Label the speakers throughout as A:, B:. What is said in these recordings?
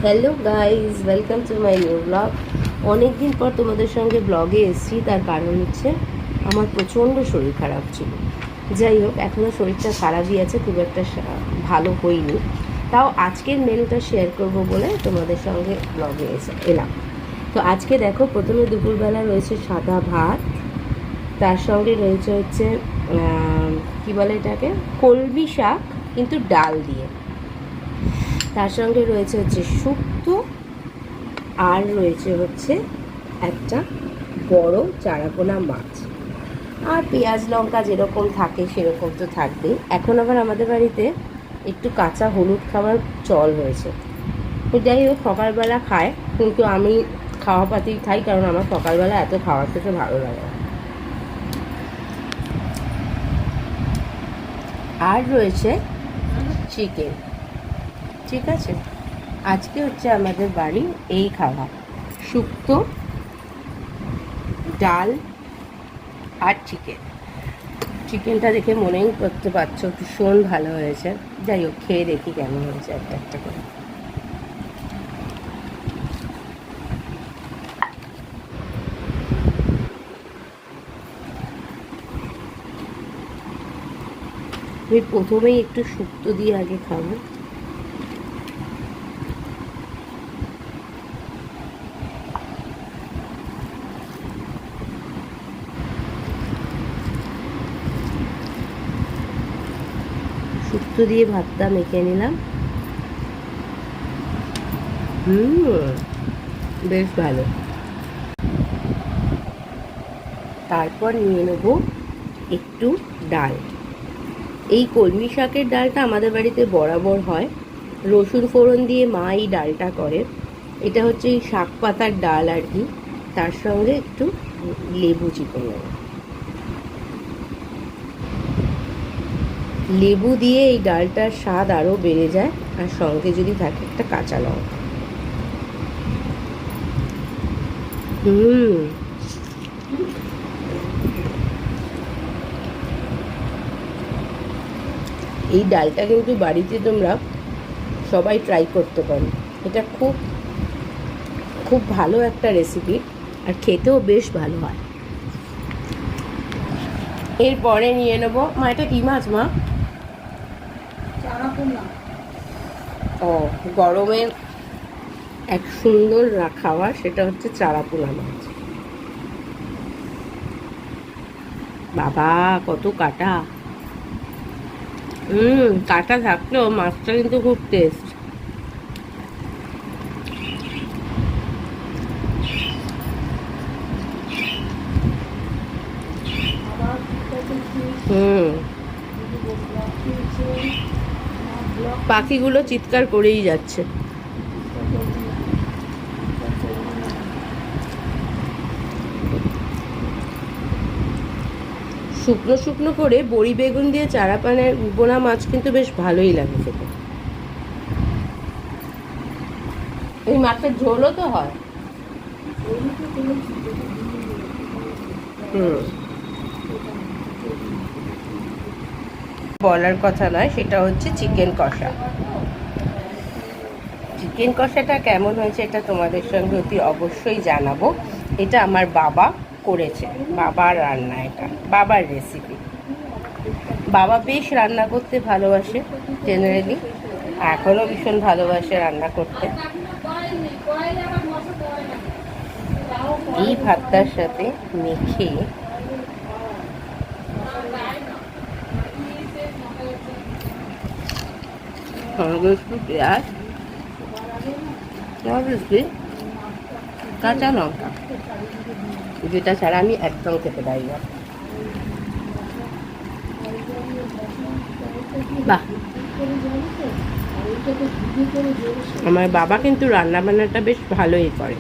A: Hello guys, welcome to my new blog. অনেক দিন পর তোমাদের সঙ্গে ব্লগে এসেছি, তার কারণ হচ্ছে আমার প্রচণ্ড শরীর খারাপ ছিল। যাই হোক, এখনও শরীরটা খারাপই আছে, খুব একটা ভালো হয়নি। তাও আজকের মেনুটা শেয়ার করব বলে তোমাদের সঙ্গে ব্লগে এলাম। তো আজকে দেখো, প্রথমে দুপুরবেলা রয়েছে সাদা ভাত, তার সঙ্গে রয়েছে হচ্ছে কী বলে এটাকে, কলমি শাক, কিন্তু ডাল দিয়ে। তার সঙ্গে রয়েছে হচ্ছে শুক্তো, আর রয়েছে হচ্ছে একটা বড় চারাপোনা মাছ, আর পেঁয়াজ লঙ্কা যেরকম থাকে সেরকম তো থাকবেই। এখন আবার আমাদের বাড়িতে একটু কাঁচা হলুদ খাবার চল হয়েছে। তো যাই হোক, সকালবেলা খায়, কিন্তু আমি খাওয়া পাতেই খাই, কারণ আমার সকালবেলা এত খাওয়ার থেকে ভালো লাগে। আর রয়েছে চিকেন। ঠিক আছে, আজকে হচ্ছে আমাদের বাড়ি এই খাওয়া, শুক্তো, ডাল আর চিকেন। চিকেনটা দেখে মনেই করতে পারছো ভীষণ ভালো হয়েছে। যাই হোক, খেয়ে দেখি কেমন হয়েছে একটা একটা করে। আমি প্রথমেই একটু শুক্তো দিয়ে আগে খাবো। শুক্তো দিয়ে ভাতটা মেখে নিলাম। বেশ ভালো। তারপর নিয়ে নেব একটু ডাল। এই কলমি শাকের ডালটা আমাদের বাড়িতে বরাবর হয়, রসুন ফোড়ন দিয়ে মা এই ডালটা করে। এটা হচ্ছে এই শাক পাতার ডাল আর কি। তার সঙ্গে একটু লেবু চিপে নেব। লেবু দিয়ে এই ডালটার স্বাদ আরও বেড়ে যায়, আর সঙ্গে যদি থাকে একটা কাঁচা লঙ্কা। এই ডালটা কিন্তু বাড়িতে তোমরা সবাই ট্রাই করতে পারো। এটা খুব খুব ভালো একটা রেসিপি, আর খেতেও বেশ ভালো হয়। এরপরে নিয়ে নেবো, মা এটা কি মাছ মা? ও, গরমে এক সুন্দর খাওয়া, সেটা হচ্ছে চারাপোনা মাছ। বাবা, কত কাটা! কাটা থাকলেও মাছটা কিন্তু খুব টেস্ট। পাখিগুলো চিৎকার করেই যাচ্ছে। শুকনো শুকনো করে বড়ি বেগুন দিয়ে চারাপানের বোনা মাছ কিন্তু বেশ ভালোই লাগে খেতে। এই মাছের ঝোলও তো হয়। বলার কথা নয়, সেটা হচ্ছে চিকেন কষা। চিকেন কষাটা কেমন হয়েছে এটা তোমাদের সঙ্গে অতি অবশ্যই জানাবো। এটা আমার বাবা করেছে, বাবার রান্না, এটা বাবার রেসিপি। বাবা বেশ রান্না করতে ভালোবাসে জেনারেলি, এখনও ভীষণ ভালোবাসে রান্না করতে। এই ভাতটার সাথে মেখে একটু পেঁয়াজ, কাঁচা লঙ্কা, যেটা ছাড়া আমি একদম খেতে পারি না। বাহ, আমার বাবা কিন্তু রান্না বান্নাটা বেশ ভালোই করে।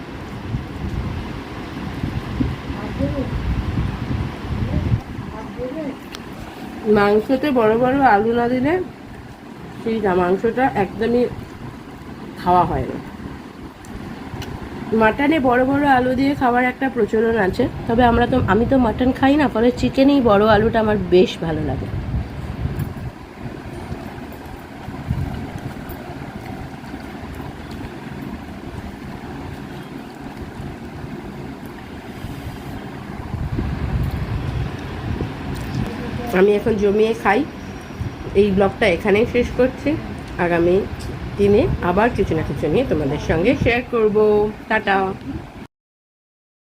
A: মাংসতে বড় বড় আলু না দিলে সেই মাংসটা একদমই খাওয়া হয় না। মাটনে বড় বড় আলু দিয়ে খাওয়ার একটা প্রচলন আছে, তবে আমি তো মাটন খাই না, ফলে চিকেনেই বড় আলুটা আমার বেশ ভালো লাগে। আমি এখন জমিয়ে খাই। এই ব্লগটা এখানেই শেষ করছি। আগামী দিনে আবার কিছু না কিছু নিয়ে তোমাদের সঙ্গে শেয়ার করব। টাটা।